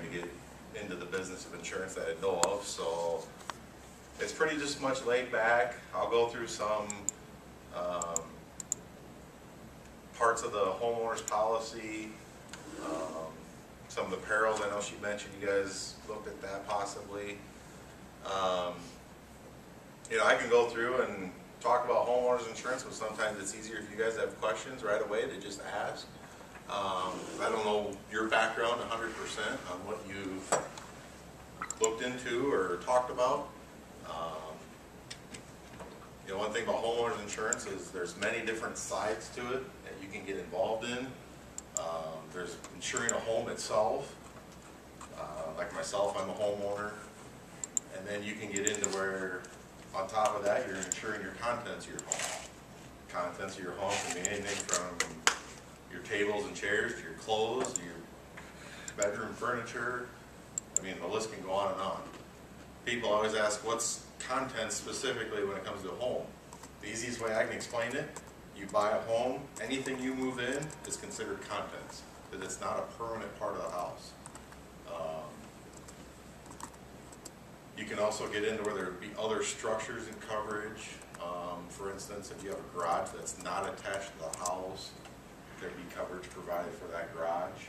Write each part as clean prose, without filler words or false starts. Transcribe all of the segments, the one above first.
trying to get into the business of insurance that I know of. So it's pretty just much laid back. I'll go through some parts of the homeowner's policy, some of the perils. I know she mentioned you guys looked at that possibly. You know, I can go through and talk about homeowners insurance, but sometimes it's easier if you guys have questions right away to just ask. I don't know your background 100% on what you've looked into or talked about. You know, one thing about homeowners insurance is there's many different sides to it that you can get involved in. There's insuring a home itself. Like myself, I'm a homeowner. And then you can get into where, on top of that, you're insuring your contents of your home. Contents of your home can be anything from your tables and chairs to your clothes, to your bedroom furniture. I mean, the list can go on and on. People always ask, what's contents specifically when it comes to a home? The easiest way I can explain it, you buy a home, anything you move in is considered contents, because it's not a permanent part of the house. You can also get into where there would be other structures in coverage. For instance, if you have a garage that's not attached to the house, there'd be coverage provided for that garage.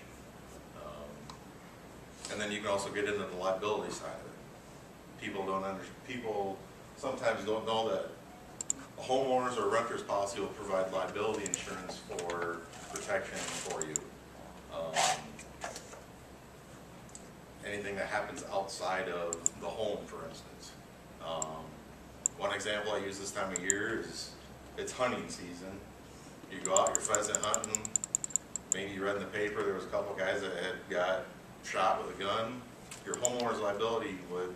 And then you can also get into the liability side of it. People sometimes don't know that a homeowner's or renter's policy will provide liability insurance for protection for you. Anything that happens outside of the home, for instance. One example I use this time of year is it's hunting season. You go out, you're pheasant hunting. Maybe you read in the paper there was a couple guys that had got shot with a gun. Your homeowner's liability would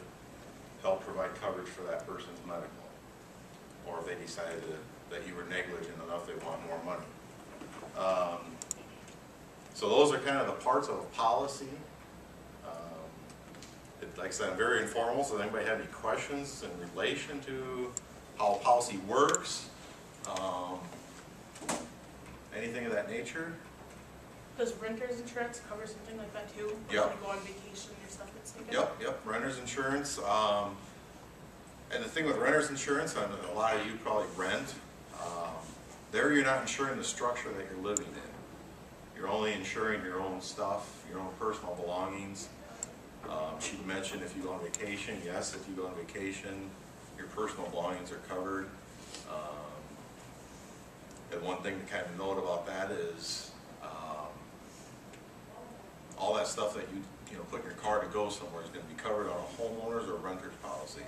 help provide coverage for that person's medical. Or if they decided that you were negligent enough, they want more money. So those are kind of the parts of a policy. Like I said, I'm very informal, so if anybody have any questions in relation to how a policy works, anything of that nature? Does renter's insurance cover something like that too? Yep. When you go on vacation, your stuff gets taken? Yep, renter's insurance. And the thing with renter's insurance, and a lot of you probably rent, there you're not insuring the structure that you're living in. You're only insuring your own stuff, your own personal belongings. She mentioned if you go on vacation, yes, if you go on vacation, your personal belongings are covered. And one thing to kind of note about that is all that stuff that you know put in your car to go somewhere is going to be covered on a homeowner's or renter's policy.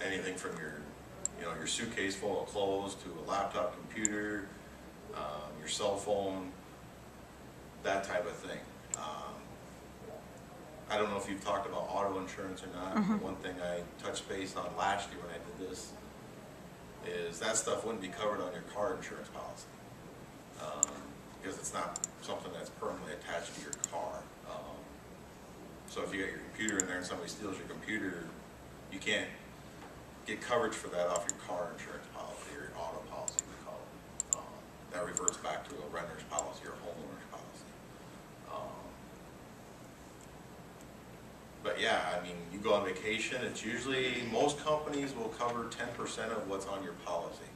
Anything from your suitcase full of clothes to a laptop, computer, your cell phone, that type of thing. I don't know if you've talked about auto insurance or not. But one thing I touched base on last year when I did this is that stuff wouldn't be covered on your car insurance policy because it's not something that's permanently attached to your car. So if you got your computer in there and somebody steals your computer, you can't get coverage for that off your car insurance policy or your auto policy, we call it. That reverts back to a renter's policy or a homeowner's policy. But yeah, I mean, you go on vacation, it's usually, most companies will cover 10% of what's on your policy.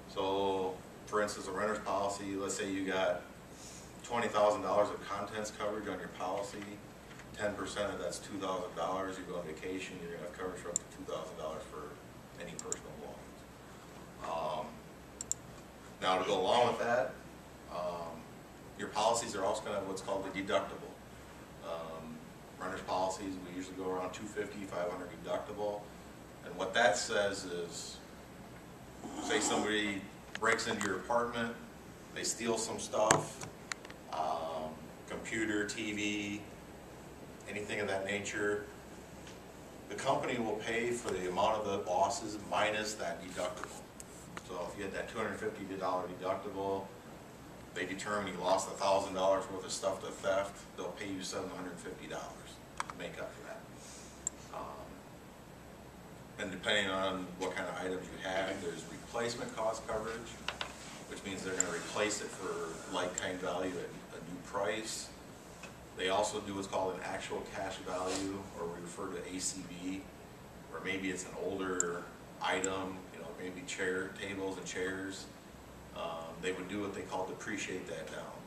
So, for instance, a renter's policy, let's say you got $20,000 of contents coverage on your policy, 10% of that's $2,000, you go on vacation, you're going to have coverage for up to $2,000 for any personal belongings. Now to go along with that, your policies are also going to have what's called the deductible. Renter's policies, we usually go around $250, $500 deductible. And what that says is, say somebody breaks into your apartment, they steal some stuff, computer, TV, anything of that nature, the company will pay for the amount of the losses minus that deductible. So if you had that $250 deductible, they determine you lost $1,000 worth of stuff to theft, they'll pay you $750 to make up for that. And depending on what kind of items you have, there's replacement cost coverage, which means they're going to replace it for like-kind value at a new price. They also do what's called an actual cash value, or we refer to ACV, or maybe it's an older item, you know, maybe tables and chairs. They would do what they call depreciate that down.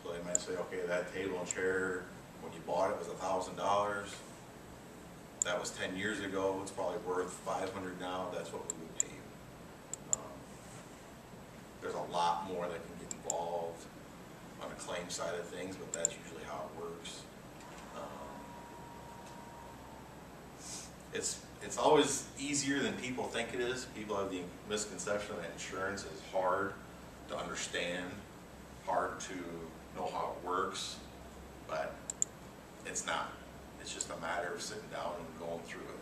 So they might say, okay, that table and chair, when you bought it was $1,000. That was 10 years ago, it's probably worth $500 now, that's what we would pay you. There's a lot more that can get involved on the claim side of things, but that's usually how it works. It's always easier than people think it is. People have the misconception that insurance is hard to understand, hard to know how it works, but it's not. It's just a matter of sitting down and going through it.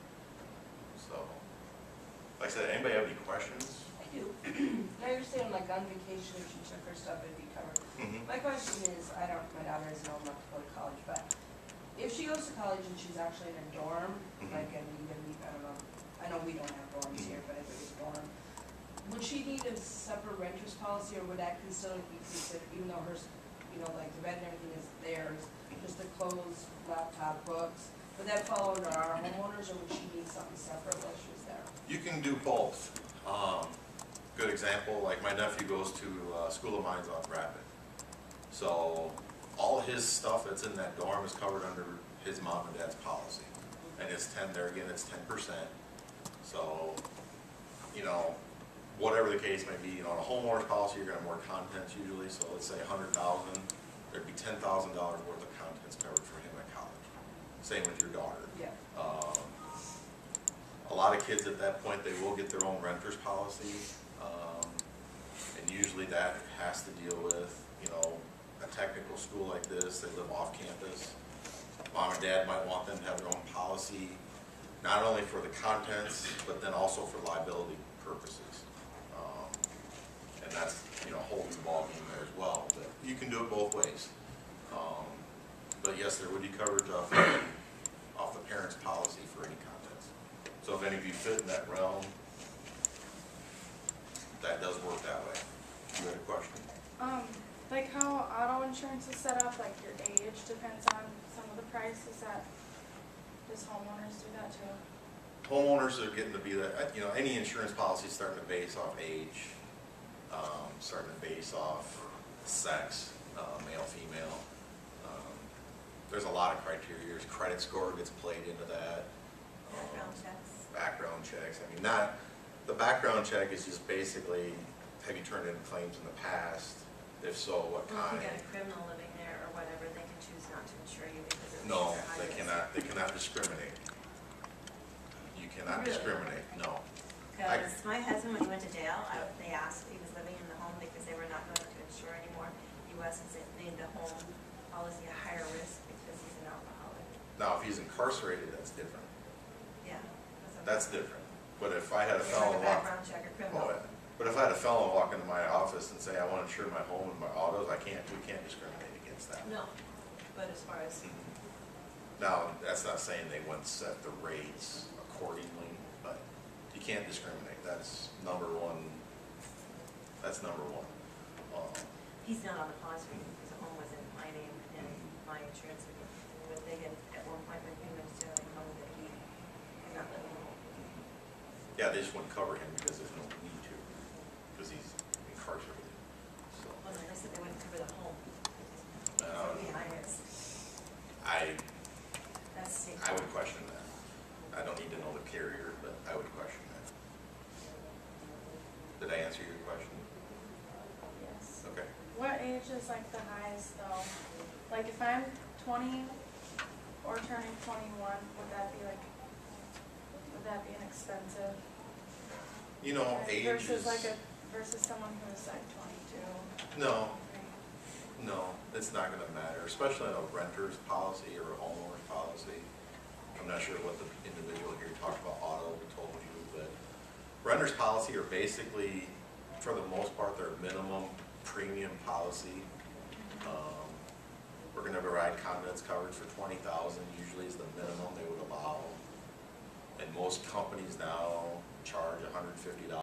So, like I said, anybody have any questions? I do. I understand, like, on vacation, if she took her stuff, it'd be covered. My question is, my daughter isn't old enough to go to college, but if she goes to college and she's actually in a dorm, like, I don't know, I know we don't have dorms here, but if it was dorm, would she need a separate renter's policy, or would that still be considered, even though hers, you know, like, the bed and everything is theirs, just the clothes, laptop, books, would that fall under our homeowners, or would she need something separate while she was there? You can do both. Good example, like my nephew goes to School of Mines on Rapid. So all his stuff that's in that dorm is covered under his mom and dad's policy. And it's 10, there again, it's 10%. So, you know, whatever the case may be, you know, on a homeowner's policy, you're gonna have more contents usually. So let's say $100,000, there'd be $10,000 worth of contents covered for him at college. Same with your daughter. Yeah. A lot of kids at that point, they will get their own renter's policy. And usually that has to deal with, you know, a technical school like this, they live off campus. Mom and dad might want them to have their own policy, not only for the contents, but then also for liability purposes. And that's, you know, a whole new ballgame there as well. But you can do it both ways. But yes, there would be coverage off the parent's policy for any contents. So if any of you fit in that realm, that does work that way. You had a question? Like how auto insurance is set up, like your age depends on some of the price, does homeowners do that too? Homeowners are getting to be that, you know, any insurance policy is starting to base off age, starting to base off sex, male, female. There's a lot of criteria. Credit score gets played into that. Background checks. Background checks. I mean, the background check is just basically, have you turned in claims in the past? If so, what Well, kind? if you got a criminal living there or whatever, they can choose not to insure you because of No, your high they risk. cannot discriminate. You cannot Really? discriminate, no. Because my husband, when he went to jail, they asked if he was living in the home because they were not going to insure anymore. He wasn't named the home policy a higher risk because he's an alcoholic. Now, if he's incarcerated, that's different. Yeah. That's different. But if I had a It's felon like a walk, background check or oh, criminal. yeah. But if I had a felon walk into my office and say, I want to insure my home and my autos, we can't discriminate against that. No, but as far as, Now, that's not saying they wouldn't set the rates accordingly, but you can't discriminate. That's number one. That's number one. he's not on the policy because the home was in my name and my insurance. But they had at one point when he went to jail, they told me that he could not live in the home. Yeah, they just wouldn't cover him because there's no need to, because he's incarcerated. So Well, then they said they wouldn't cover the home. Because it would be high risk. That's state. I would question that. I don't need to know the carrier, but I would question that. Did I answer your question? Yes. Okay. What age is like the highest though? Like if I'm 20 or turning 21, would that be an expensive? You know, age versus is, versus someone who's like 22. no, it's not gonna matter, especially in a renter's policy or a homeowner's policy. I'm not sure what the individual here talked about auto told you, but renter's policy are basically, for the most part, they're minimum premium policy. We're gonna provide contents coverage for $20,000, usually is the minimum they would allow. And most companies now charge $150